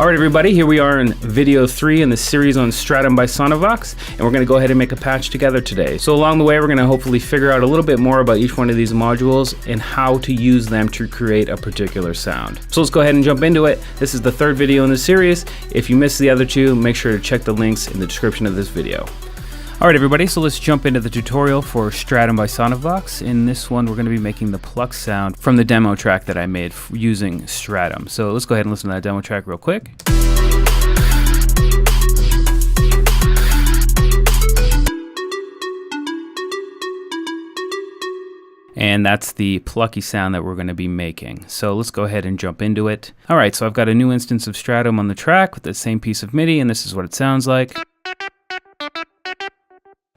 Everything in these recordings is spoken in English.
Alright everybody, here we are in video 3 in the series on Stratum by Sonivox, and we're going to go ahead and make a patch together today. So along the way we're going to hopefully figure out a little bit more about each one of these modules and how to use them to create a particular sound. So let's go ahead and jump into it. This is the third video in the series. If you missed the other two, make sure to check the links in the description of this video. Alright everybody, so let's jump into the tutorial for Stratum by Sonivox. In this one we're going to be making the Pluck sound from the demo track that I made using Stratum. So let's go ahead and listen to that demo track real quick. And that's the plucky sound that we're going to be making. So let's go ahead and jump into it. Alright, so I've got a new instance of Stratum on the track with the same piece of MIDI, and this is what it sounds like.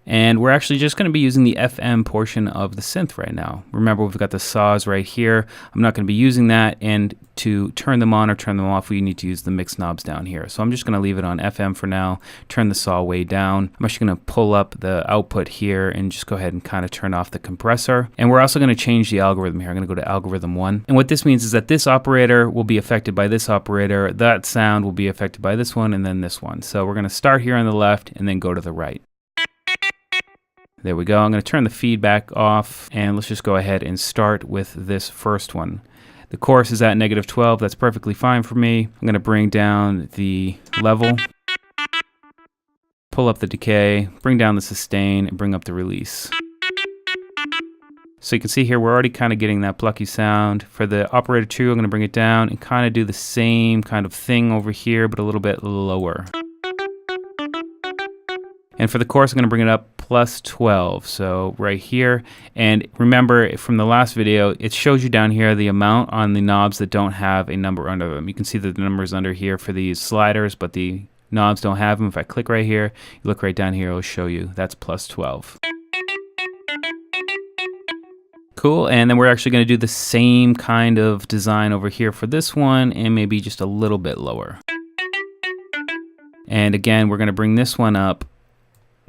And we're actually just going to be using the FM portion of the synth right now. Remember, we've got the saws right here. I'm not going to be using that, and to turn them on or turn them off, we need to use the mix knobs down here. So I'm just going to leave it on FM for now, turn the saw way down. I'm actually going to pull up the output here and just go ahead and kind of turn off the compressor. And we're also going to change the algorithm here. I'm going to go to algorithm 1. And what this means is that this operator will be affected by this operator, that sound will be affected by this one, and then this one. So we're going to start here on the left and then go to the right. There we go. I'm going to turn the feedback off, and let's just go ahead and start with this first one. The chorus is at -12. That's perfectly fine for me. I'm going to bring down the level, pull up the decay, bring down the sustain, and bring up the release. So you can see here we're already kind of getting that plucky sound. For the operator 2, I'm going to bring it down and kind of do the same kind of thing over here, but a little bit lower. And for the chorus, I'm going to bring it up +12, so right here. And remember from the last video, it shows you down here the amount on the knobs that don't have a number under them. You can see that the number's under here for these sliders, but the knobs don't have them. If I click right here, you look right down here, it'll show you that's +12. Cool, and then we're actually going to do the same kind of design over here for this one, and maybe just a little bit lower. And again, we're going to bring this one up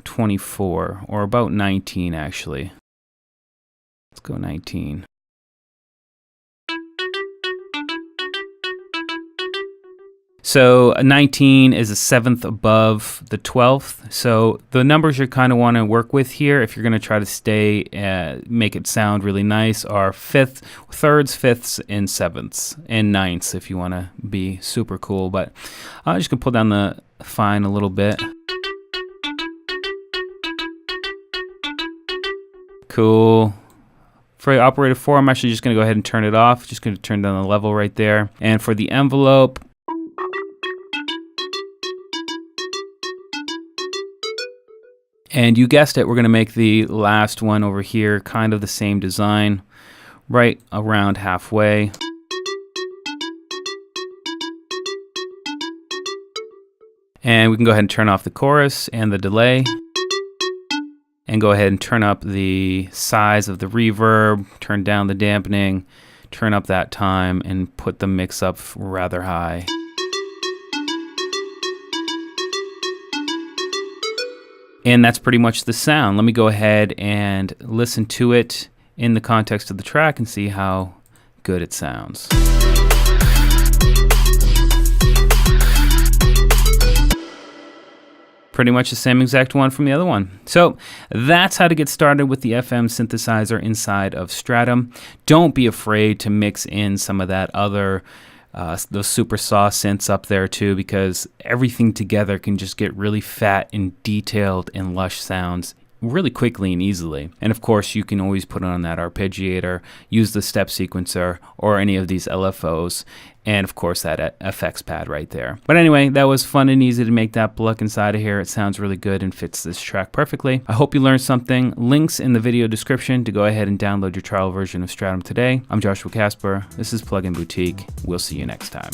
24, or about 19 actually. Let's go 19. So 19 is a 7th above the 12th. So the numbers you kind of want to work with here, if you're going to try to stay, make it sound really nice, are 5th, 3rds, 5ths, and 7ths, and 9ths if you want to be super cool. But I'm just going to pull down the fine a little bit. Cool. For operator 4, I'm actually just going to go ahead and turn it off. Just going to turn down the level right there. And for the envelope, and you guessed it, we're going to make the last one over here kind of the same design, right around halfway. And we can go ahead and turn off the chorus and the delay. And go ahead and turn up the size of the reverb, turn down the dampening, turn up that time, and put the mix up rather high. And that's pretty much the sound. Let me go ahead and listen to it in the context of the track and see how good it sounds. Pretty much the same exact one from the other one. So that's how to get started with the FM synthesizer inside of Stratum. Don't be afraid to mix in some of that other, those Supersaw synths up there too, because everything together can just get really fat and detailed and lush sounds really quickly and easily. And of course you can always put on that arpeggiator, use the step sequencer, or any of these LFOs, and of course that effects pad right there. But anyway, that was fun and easy to make that Pluck inside of here. It sounds really good and fits this track perfectly. I hope you learned something. Links in the video description to go ahead and download your trial version of Stratum today. I'm Joshua Casper. This is Plug-in Boutique. We'll see you next time.